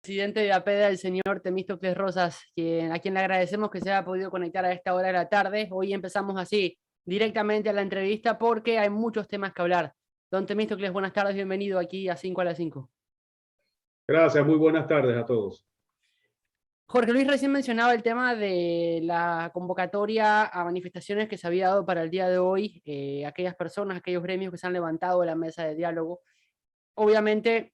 Presidente de APEDA, el señor Temístocles Rosas, a quien le agradecemos que se haya podido conectar a esta hora de la tarde. Hoy empezamos así, directamente a la entrevista, porque hay muchos temas que hablar. Don Temístocles, buenas tardes, bienvenido aquí a 5 a las 5. Gracias, muy buenas tardes a todos. Jorge Luis recién mencionaba el tema de la convocatoria a manifestaciones que se había dado para el día de hoy, aquellas personas, aquellos gremios que se han levantado de la mesa de diálogo. Obviamente,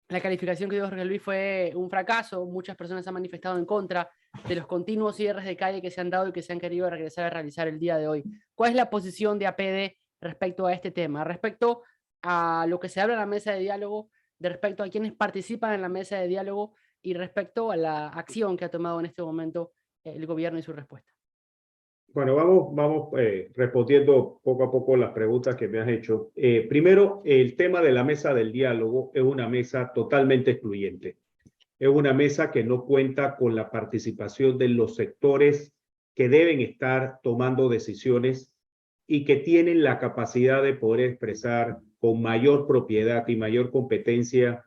la calificación que dio Jorge Luis fue un fracaso. Muchas personas se han manifestado en contra de los continuos cierres de calle que se han dado y que se han querido regresar a realizar el día de hoy. ¿Cuál es la posición de APD respecto a este tema? Respecto a lo que se habla en la mesa de diálogo, de respecto a quienes participan en la mesa de diálogo y respecto a la acción que ha tomado en este momento el gobierno y su respuesta. Bueno, vamos respondiendo poco a poco las preguntas que me has hecho. Primero, el tema de la mesa del diálogo es una mesa totalmente excluyente. Es una mesa que no cuenta con la participación de los sectores que deben estar tomando decisiones y que tienen la capacidad de poder expresar con mayor propiedad y mayor competencia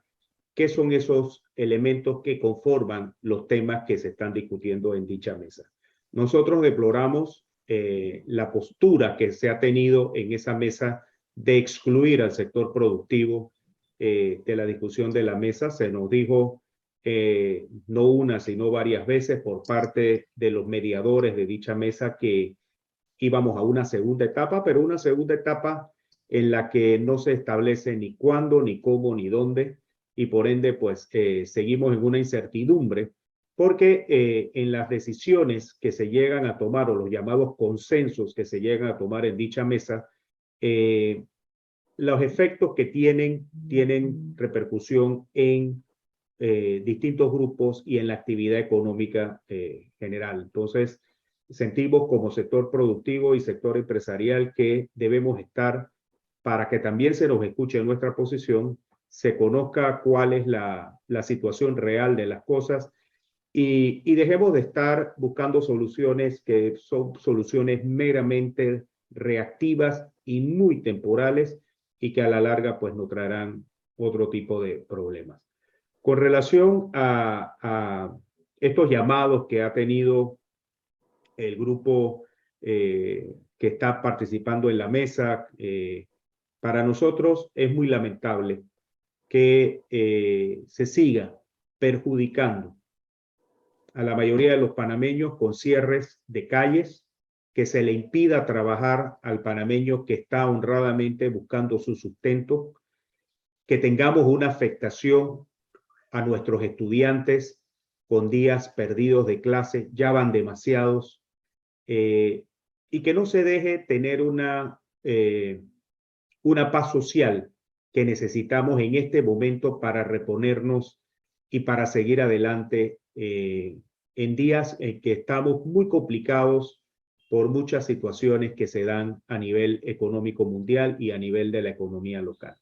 qué son esos elementos que conforman los temas que se están discutiendo en dicha mesa. Nosotros deploramos la postura que se ha tenido en esa mesa de excluir al sector productivo de la discusión de la mesa. Se nos dijo no una, sino varias veces por parte de los mediadores de dicha mesa que íbamos a una segunda etapa, pero una segunda etapa en la que no se establece ni cuándo, ni cómo, ni dónde, y por ende, pues seguimos en una incertidumbre, porque en las decisiones que se llegan a tomar o los llamados consensos que se llegan a tomar en dicha mesa, los efectos que tienen repercusión en distintos grupos y en la actividad económica general. Entonces, sentimos como sector productivo y sector empresarial que debemos estar para que también se nos escuche nuestra posición, se conozca cuál es la situación real de las cosas y dejemos de estar buscando soluciones que son soluciones meramente reactivas y muy temporales y que a la larga pues nos traerán otro tipo de problemas. Con relación a estos llamados que ha tenido el grupo que está participando en la mesa, para nosotros es muy lamentable que se siga perjudicando a la mayoría de los panameños con cierres de calles, que se le impida trabajar al panameño que está honradamente buscando su sustento, que tengamos una afectación a nuestros estudiantes con días perdidos de clase, ya van demasiados, y que no se deje tener una paz social que necesitamos en este momento para reponernos y para seguir adelante en días en que estamos muy complicados por muchas situaciones que se dan a nivel económico mundial y a nivel de la economía local.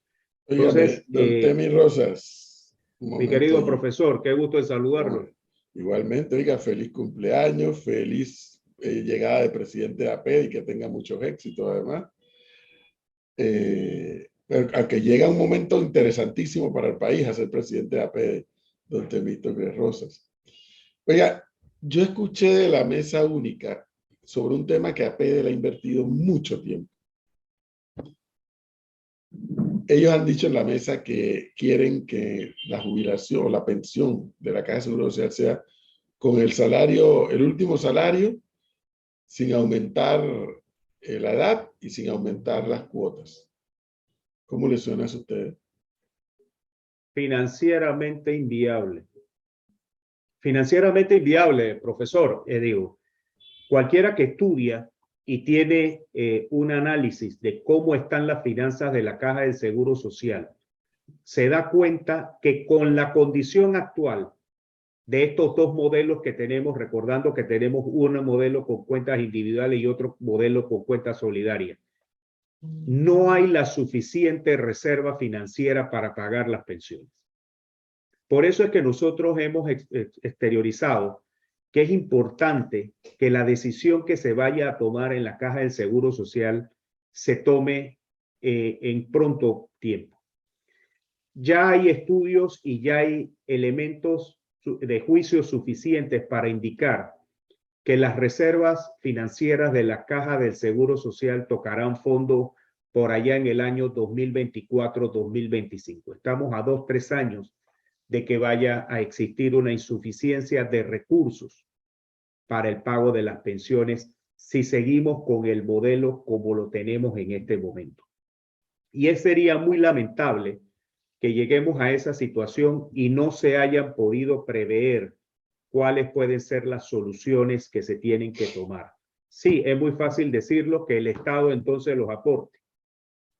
Entonces, don Temi Rosas, mi querido profesor, qué gusto de saludarlo. Igualmente, oiga, feliz cumpleaños, feliz llegada de presidente de APED y que tenga muchos éxitos además. A que llega un momento interesantísimo para el país a ser presidente de APED, don Temístocles Rosas. Oiga, yo escuché de la mesa única sobre un tema que APED le ha invertido mucho tiempo. Ellos han dicho en la mesa que quieren que la jubilación o la pensión de la Caja de Seguro Social sea con el salario, el último salario, sin aumentar la edad y sin aumentar las cuotas. ¿Cómo les suena eso a ustedes? Financieramente inviable. Financieramente inviable, profesor. Digo, cualquiera que estudia y tiene un análisis de cómo están las finanzas de la Caja del Seguro Social, se da cuenta que con la condición actual de estos dos modelos que tenemos, recordando que tenemos un modelo con cuentas individuales y otro modelo con cuentas solidarias, no hay la suficiente reserva financiera para pagar las pensiones. Por eso es que nosotros hemos exteriorizado que es importante que la decisión que se vaya a tomar en la Caja del Seguro Social se tome en pronto tiempo. Ya hay estudios y ya hay elementos de juicio suficientes para indicar que las reservas financieras de la Caja del Seguro Social tocarán fondo por allá en el año 2024-2025. Estamos a 2-3 años de que vaya a existir una insuficiencia de recursos para el pago de las pensiones si seguimos con el modelo como lo tenemos en este momento. Y sería muy lamentable que lleguemos a esa situación y no se hayan podido prever cuáles pueden ser las soluciones que se tienen que tomar. Sí, es muy fácil decirlo, que el Estado entonces los aporte.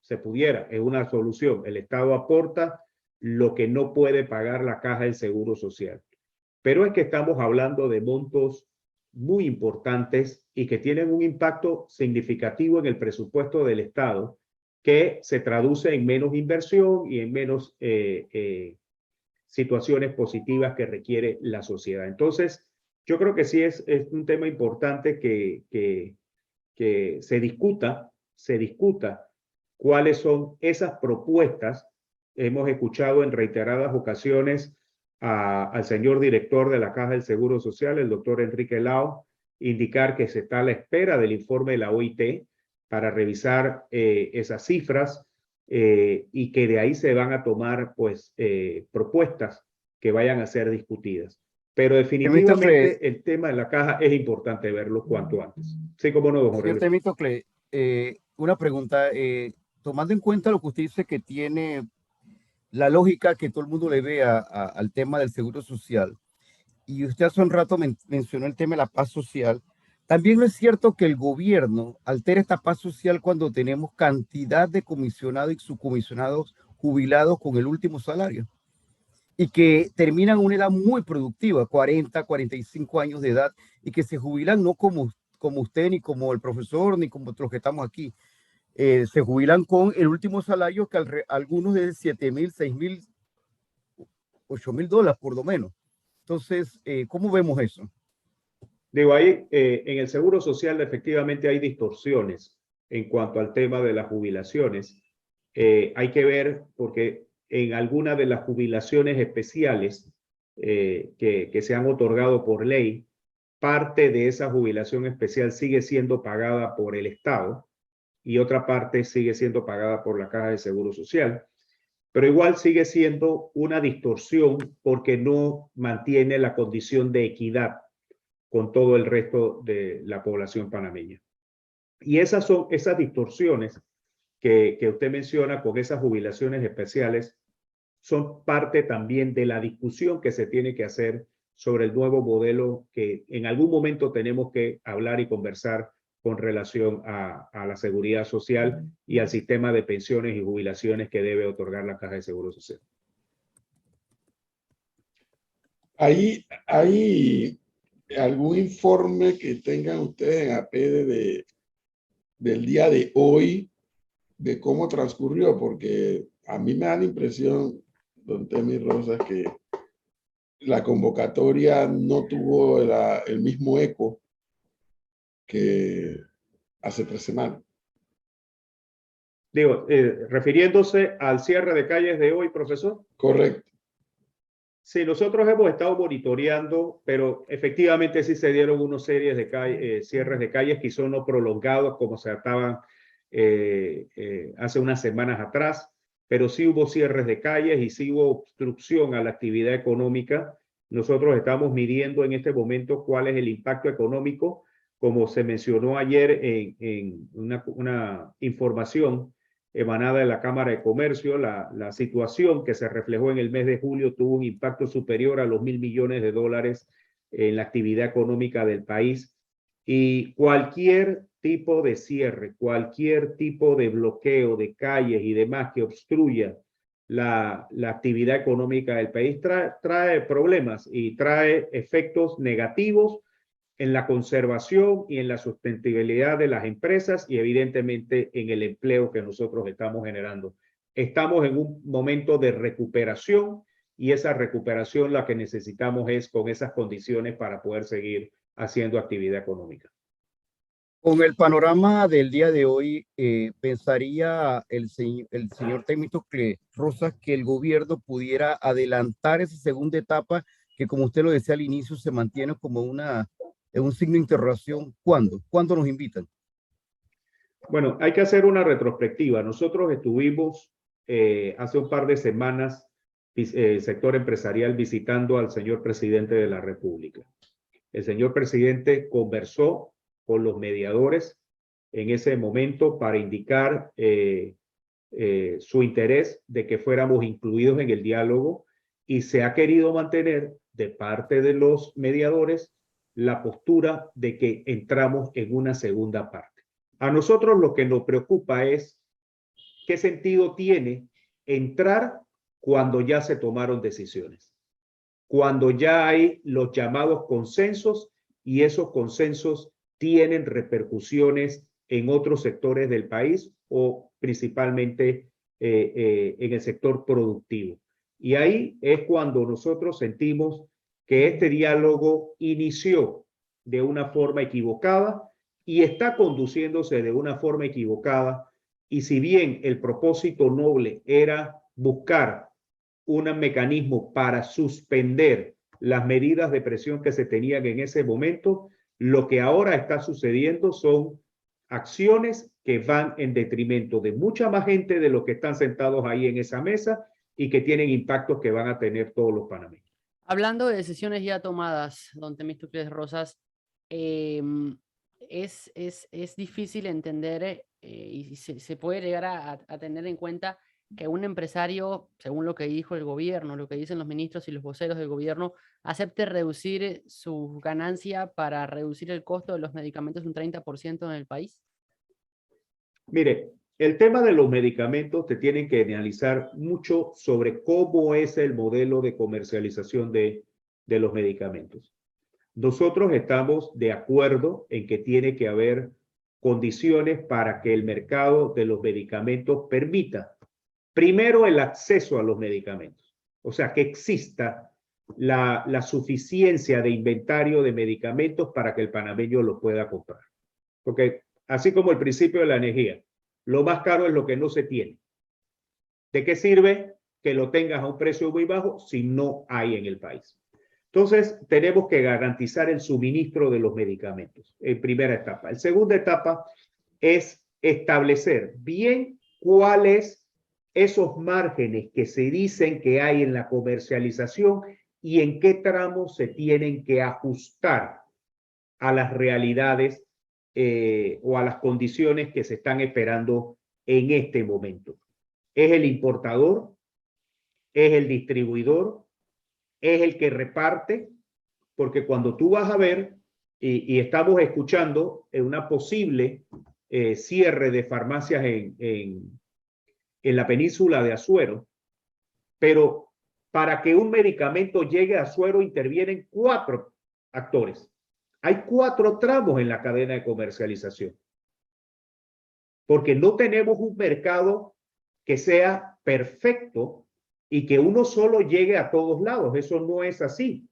Se pudiera, es una solución. El Estado aporta lo que no puede pagar la Caja del Seguro Social. Pero es que estamos hablando de montos muy importantes y que tienen un impacto significativo en el presupuesto del Estado, que se traduce en menos inversión y en menos situaciones positivas que requiere la sociedad. Entonces, yo creo que sí es un tema importante que se discuta cuáles son esas propuestas. Hemos escuchado en reiteradas ocasiones al señor director de la Caja del Seguro Social, el doctor Enrique Lao, indicar que se está a la espera del informe de la OIT para revisar esas cifras y que de ahí se van a tomar pues propuestas que vayan a ser discutidas. Pero definitivamente el tema de la caja es importante verlo cuanto antes. Sí, como no, don Jorge. Señor Temístocle, una pregunta. Tomando en cuenta lo que usted dice, que tiene la lógica que todo el mundo le ve al tema del seguro social, y usted hace un rato mencionó el tema de la paz social, también no es cierto que el gobierno altera esta paz social cuando tenemos cantidad de comisionados y subcomisionados jubilados con el último salario y que terminan una edad muy productiva, 40, 45 años de edad, y que se jubilan no como usted, ni como el profesor, ni como otros que estamos aquí. Se jubilan con el último salario, que algunos de 7,000, 6,000, 8,000 dólares por lo menos. Entonces, ¿cómo vemos eso? Digo, ahí en el Seguro Social efectivamente hay distorsiones en cuanto al tema de las jubilaciones. Hay que ver, porque en algunas de las jubilaciones especiales que se han otorgado por ley, parte de esa jubilación especial sigue siendo pagada por el Estado y otra parte sigue siendo pagada por la Caja de Seguro Social. Pero igual sigue siendo una distorsión porque no mantiene la condición de equidad con todo el resto de la población panameña. Y esas son esas distorsiones que usted menciona con esas jubilaciones especiales, son parte también de la discusión que se tiene que hacer sobre el nuevo modelo que en algún momento tenemos que hablar y conversar con relación a la seguridad social y al sistema de pensiones y jubilaciones que debe otorgar la Caja de Seguro Social. ¿Hay algún informe que tengan ustedes en APEDE del día de hoy de cómo transcurrió? Porque a mí me da la impresión, don Temi Rosas, que la convocatoria no tuvo el mismo eco que hace 3 semanas. Digo, refiriéndose al cierre de calles de hoy, profesor. Correcto. Sí, nosotros hemos estado monitoreando, pero efectivamente sí se dieron unas series de cierres de calles que son no prolongados como se estaban hace unas semanas atrás, pero sí hubo cierres de calles y sí hubo obstrucción a la actividad económica. Nosotros estamos midiendo en este momento cuál es el impacto económico, como se mencionó ayer en una información emanada de la Cámara de Comercio. La situación que se reflejó en el mes de julio tuvo un impacto superior a los $1,000 millones en la actividad económica del país, y cualquier tipo de cierre, cualquier tipo de bloqueo de calles y demás que obstruya la actividad económica del país trae problemas y trae efectos negativos en la conservación y en la sustentabilidad de las empresas y evidentemente en el empleo que nosotros estamos generando. Estamos en un momento de recuperación y esa recuperación la que necesitamos es con esas condiciones para poder seguir haciendo actividad económica. Con el panorama del día de hoy, pensaría el señor Temístocle Rosas que el gobierno pudiera adelantar esa segunda etapa que como usted lo decía al inicio, se mantiene como un signo de interrogación. ¿Cuándo? ¿Cuándo nos invitan? Bueno, hay que hacer una retrospectiva. Nosotros estuvimos hace un par de semanas, sector empresarial, visitando al señor presidente de la República. El señor presidente conversó con los mediadores en ese momento para indicar su interés de que fuéramos incluidos en el diálogo, y se ha querido mantener de parte de los mediadores la postura de que entramos en una segunda parte. A nosotros lo que nos preocupa es qué sentido tiene entrar cuando ya se tomaron decisiones, cuando ya hay los llamados consensos, y esos consensos tienen repercusiones en otros sectores del país o principalmente en el sector productivo. Y ahí es cuando nosotros sentimos que este diálogo inició de una forma equivocada y está conduciéndose de una forma equivocada. Y si bien el propósito noble era buscar un mecanismo para suspender las medidas de presión que se tenían en ese momento, lo que ahora está sucediendo son acciones que van en detrimento de mucha más gente de los que están sentados ahí en esa mesa y que tienen impactos que van a tener todos los panameños. Hablando de decisiones ya tomadas, don Temístocles Rosas, es difícil entender y se puede llegar a tener en cuenta que un empresario, según lo que dijo el gobierno, lo que dicen los ministros y los voceros del gobierno, acepte reducir su ganancia para reducir el costo de los medicamentos un 30% en el país. Mire, el tema de los medicamentos te tienen que analizar mucho sobre cómo es el modelo de comercialización de los medicamentos. Nosotros estamos de acuerdo en que tiene que haber condiciones para que el mercado de los medicamentos permita, primero, el acceso a los medicamentos. O sea, que exista la suficiencia de inventario de medicamentos para que el panameño los pueda comprar. Porque así como el principio de la energía, lo más caro es lo que no se tiene. ¿De qué sirve que lo tengas a un precio muy bajo si no hay en el país? Entonces, tenemos que garantizar el suministro de los medicamentos en primera etapa. En segunda etapa es establecer bien cuáles esos márgenes que se dicen que hay en la comercialización y en qué tramos se tienen que ajustar a las realidades o a las condiciones que se están esperando en este momento. ¿Es el importador? ¿Es el distribuidor? ¿Es el que reparte? Porque cuando tú vas a ver, y estamos escuchando una posible cierre de farmacias en la península de Azuero, pero para que un medicamento llegue a Azuero intervienen 4 actores. Hay 4 tramos en la cadena de comercialización, porque no tenemos un mercado que sea perfecto y que uno solo llegue a todos lados. Eso no es así.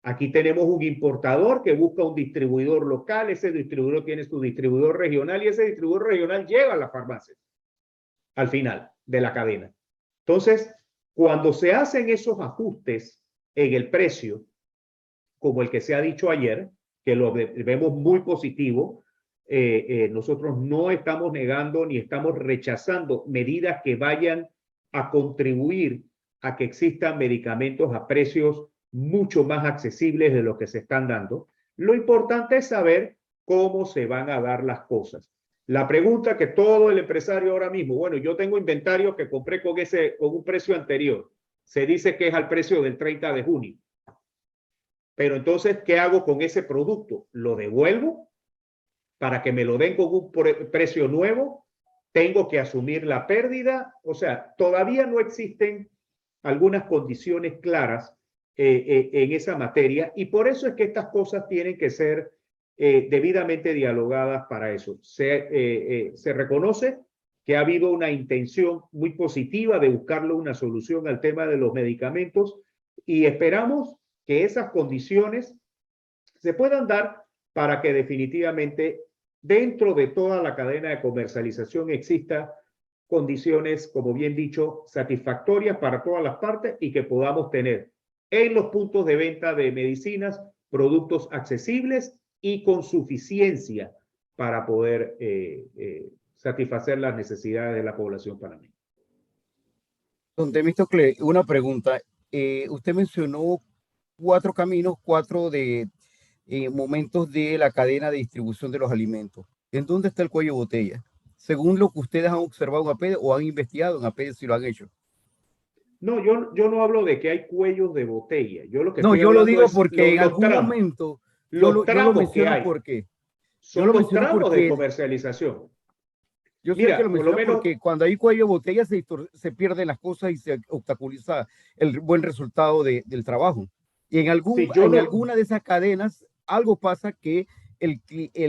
Aquí tenemos un importador que busca un distribuidor local, ese distribuidor tiene su distribuidor regional y ese distribuidor regional lleva a las farmacias al final de la cadena. Entonces, cuando se hacen esos ajustes en el precio, como el que se ha dicho ayer, que lo vemos muy positivo, nosotros no estamos negando ni estamos rechazando medidas que vayan a contribuir a que existan medicamentos a precios mucho más accesibles de lo que se están dando. Lo importante es saber cómo se van a dar las cosas. La pregunta que todo el empresario ahora mismo, bueno, yo tengo inventario que compré con un precio anterior. Se dice que es al precio del 30 de junio. Pero entonces, ¿qué hago con ese producto? ¿Lo devuelvo para que me lo den con un precio nuevo? ¿Tengo que asumir la pérdida? O sea, todavía no existen algunas condiciones claras en esa materia, y por eso es que estas cosas tienen que ser debidamente dialogadas para eso. Se reconoce que ha habido una intención muy positiva de buscarle una solución al tema de los medicamentos y esperamos que esas condiciones se puedan dar para que definitivamente dentro de toda la cadena de comercialización exista condiciones, como bien dicho, satisfactorias para todas las partes y que podamos tener en los puntos de venta de medicinas, productos accesibles y con suficiencia para poder satisfacer las necesidades de la población panameña. Don Temístocle, una pregunta. Usted mencionó 4 caminos, 4 de momentos de la cadena de distribución de los alimentos. ¿En dónde está el cuello de botella? Según lo que ustedes han observado en APEDE o han investigado en APEDE, si lo han hecho. No, yo no hablo de que hay cuellos de botella. Yo lo que No, estoy yo lo hablando digo es porque en los algún tramos. momento Los yo lo tramos que menciono hay porque yo son lo los menciono tramos de porque comercialización. yo sé que Mira, lo por lo menciono menos, porque cuando hay cuello de botella se pierden las cosas y se obstaculiza el buen resultado del trabajo. Y en sí, yo no, alguna de esas cadenas algo pasa que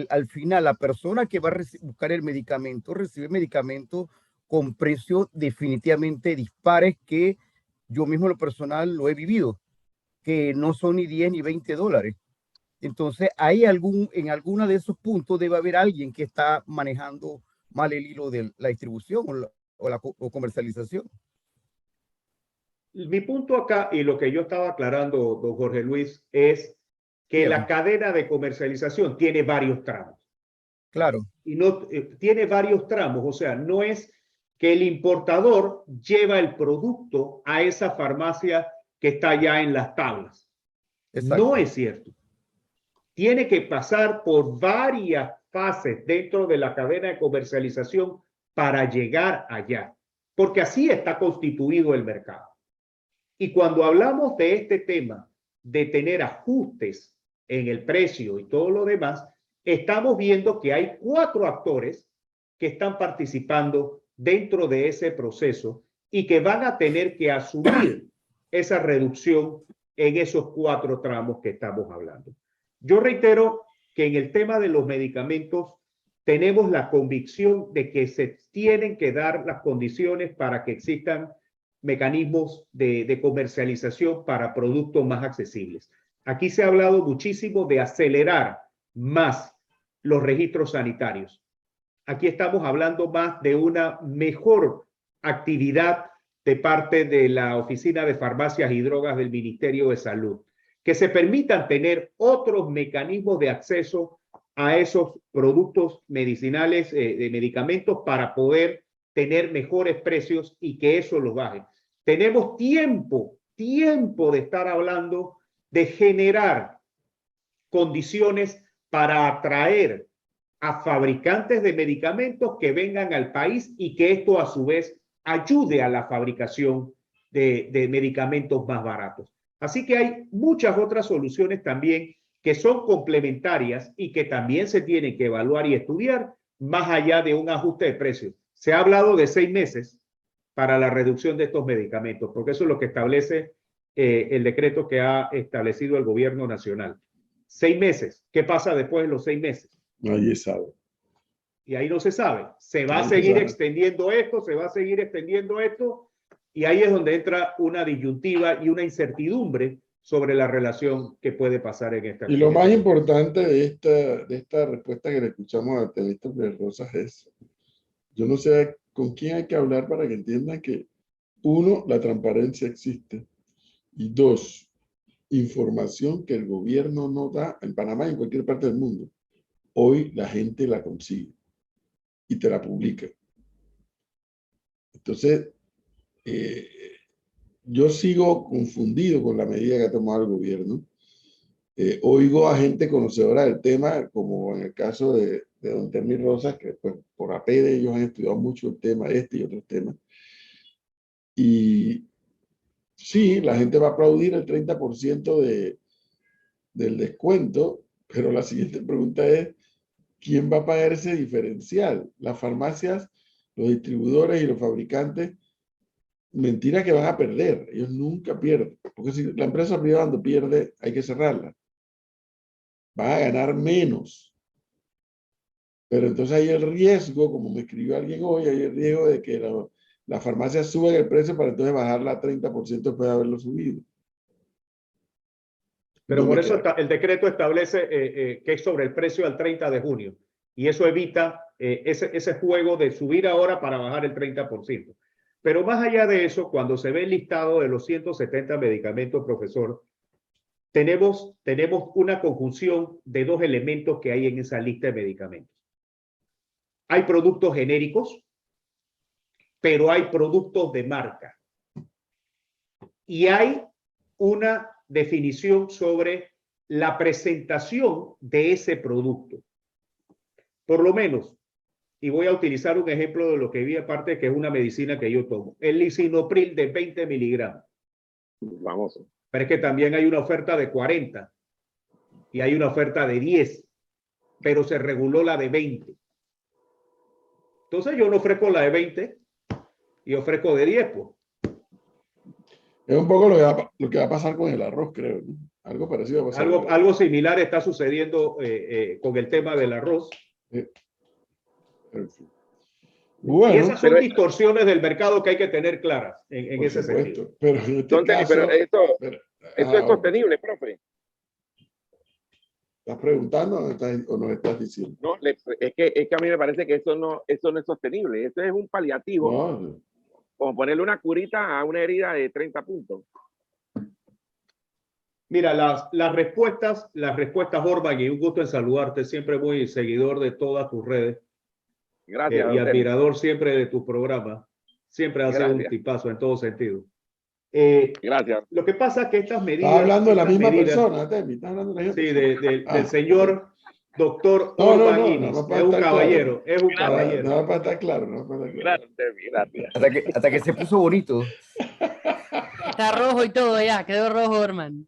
al final la persona que va a buscar el medicamento recibe medicamento con precios definitivamente dispares que yo mismo en lo personal lo he vivido, que no son ni 10 ni 20 dólares. Entonces, en alguno de esos puntos debe haber alguien que está manejando mal el hilo de la distribución o comercialización. mi punto acá y lo que yo estaba aclarando, don Jorge Luis, es que Bien. la cadena de comercialización tiene varios tramos. Claro. Y no tiene varios tramos, o sea, no es que el importador lleva el producto a esa farmacia que está ya en las tablas. Exacto. No es cierto. Tiene que pasar por varias fases dentro de la cadena de comercialización para llegar allá, porque así está constituido el mercado. Y cuando hablamos de este tema, de tener ajustes en el precio y todo lo demás, estamos viendo que hay 4 actores que están participando dentro de ese proceso y que van a tener que asumir esa reducción en esos 4 tramos que estamos hablando. Yo reitero que en el tema de los medicamentos tenemos la convicción de que se tienen que dar las condiciones para que existan mecanismos de comercialización para productos más accesibles. Aquí se ha hablado muchísimo de acelerar más los registros sanitarios. Aquí estamos hablando más de una mejor actividad de parte de la Oficina de Farmacias y Drogas del Ministerio de Salud, que se permitan tener otros mecanismos de acceso a esos productos medicinales, de medicamentos, para poder tener mejores precios y que eso los baje. Tenemos tiempo de estar hablando de generar condiciones para atraer a fabricantes de medicamentos que vengan al país y que esto a su vez ayude a la fabricación de medicamentos más baratos. Así que hay muchas otras soluciones también que son complementarias y que también se tienen que evaluar y estudiar más allá de un ajuste de precios. Se ha hablado de 6 meses para la reducción de estos medicamentos, porque eso es lo que establece el decreto que ha establecido el gobierno nacional. 6 meses. ¿Qué pasa después de los 6 meses? Nadie sabe. Y ahí no se sabe. Se va a seguir extendiendo esto, se va a seguir extendiendo esto, y ahí es donde entra una disyuntiva y una incertidumbre sobre la relación que puede pasar en esta. Y lo más importante de esta respuesta que le escuchamos a Temístocle Rosas es, yo no sé con quién hay que hablar para que entiendan que, 1, la transparencia existe, y 2, información que el gobierno no da en Panamá y en cualquier parte del mundo. Hoy la gente la consigue y te la publica. Entonces, yo sigo confundido con la medida que ha tomado el gobierno. Oigo a gente conocedora del tema, como en el caso de don Termi Rosas, que pues, por APEDE ellos han estudiado mucho el tema este y otros temas. Y sí, la gente va a aplaudir el 30% del descuento, pero la siguiente pregunta es, ¿quién va a pagar ese diferencial? Las farmacias, los distribuidores y los fabricantes, mentira que van a perder, ellos nunca pierden, porque si la empresa privada cuando pierde hay que cerrarla, van a ganar menos. Pero entonces hay el riesgo, como me escribió alguien hoy, hay el riesgo de que las farmacias suben el precio para entonces bajarla a 30% después de haberlo subido. Pero por eso el decreto establece que es sobre el precio al 30 de junio. Y eso evita ese juego de subir ahora para bajar el 30%. Pero más allá de eso, cuando se ve el listado de los 170 medicamentos, profesor, tenemos una conjunción de dos elementos que hay en esa lista de medicamentos. Hay productos genéricos, pero hay productos de marca. Y hay una definición sobre la presentación de ese producto. Por lo menos, y voy a utilizar un ejemplo de lo que vi aparte, que es una medicina que yo tomo, el lisinopril de 20 miligramos. Vamos. Pero es que también hay una oferta de 40 y hay una oferta de 10, pero se reguló la de 20. Entonces yo no ofrezco la de 20 y ofrezco de 10, pues. Es un poco lo que va a pasar con el arroz, creo, ¿no? Algo parecido va a pasar. Algo similar está sucediendo con el tema del arroz. Bueno, y esas son distorsiones del mercado que hay que tener claras en ese sentido. Pero en este Entonces, caso, pero esto es sostenible, profe. ¿Estás preguntando o nos estás diciendo? No, es que a mí me parece que esto no es sostenible. Esto es un paliativo. No. Como ponerle una curita a una herida de 30 puntos. Mira, las respuestas, Orban, y un gusto en saludarte, siempre muy seguidor de todas tus redes. Gracias. Y admirador siempre de tu programa. Siempre has sido un Gracias. tipazo en todo sentido. Gracias. Lo que pasa es que estas medidas... Estás hablando de la estas misma medidas, persona, Temi. Estás hablando de la misma Sí, persona. del señor doctor No, Orban no, Inis. no, Es un caballero, es un Para, caballero. no, para estar claro, no, para estar claro. Gracias. Hasta que se puso bonito. Está rojo y todo ya, quedó rojo, Orman.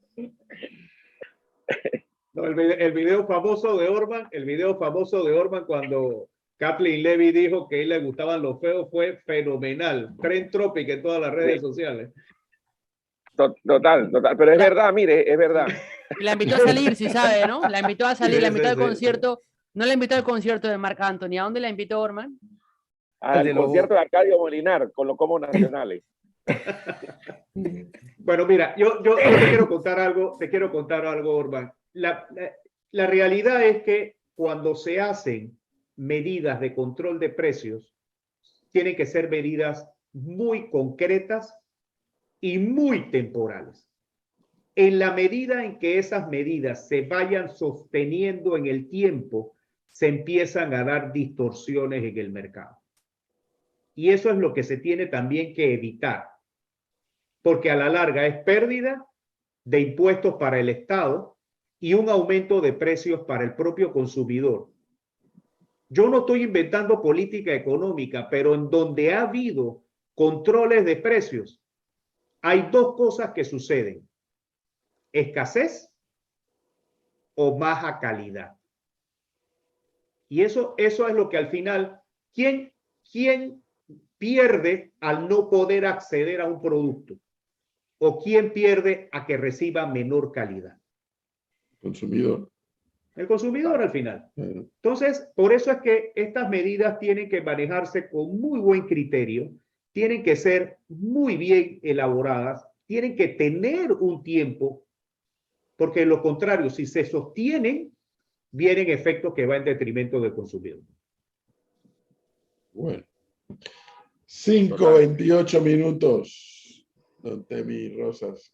No, el video famoso de Orban, cuando Kathleen Levy dijo que a él le gustaban los feos, fue fenomenal. Trend Tropic en todas las redes sociales. Total. Pero es verdad, mire, es verdad. Y la invitó a salir, si sabe, ¿no? La invitó a salir, Sí, la invitó al sí. concierto. No la invitó al concierto de Marc Anthony. ¿A dónde la invitó, Orman? Al de los- concierto de Arcadio Molinar con los comos nacionales. Bueno, mira, yo te quiero contar algo, Orban. La realidad es que cuando se hacen medidas de control de precios, tienen que ser medidas muy concretas y muy temporales. En la medida en que esas medidas se vayan sosteniendo en el tiempo, se empiezan a dar distorsiones en el mercado. Y eso es lo que se tiene también que evitar, porque a la larga es pérdida de impuestos para el Estado y un aumento de precios para el propio consumidor. Yo no estoy inventando política económica, pero en donde ha habido controles de precios, hay dos cosas que suceden: escasez o baja calidad. Y eso es lo que al final, ¿quién pierde al no poder acceder a un producto? ¿O quién pierde a que reciba menor calidad? Consumidor. El consumidor al final. Entonces, por eso es que estas medidas tienen que manejarse con muy buen criterio, tienen que ser muy bien elaboradas, tienen que tener un tiempo, porque de lo contrario, si se sostienen, vienen efectos que van en detrimento del consumidor. Bueno. 5:28 minutos. Don Temi Rosas.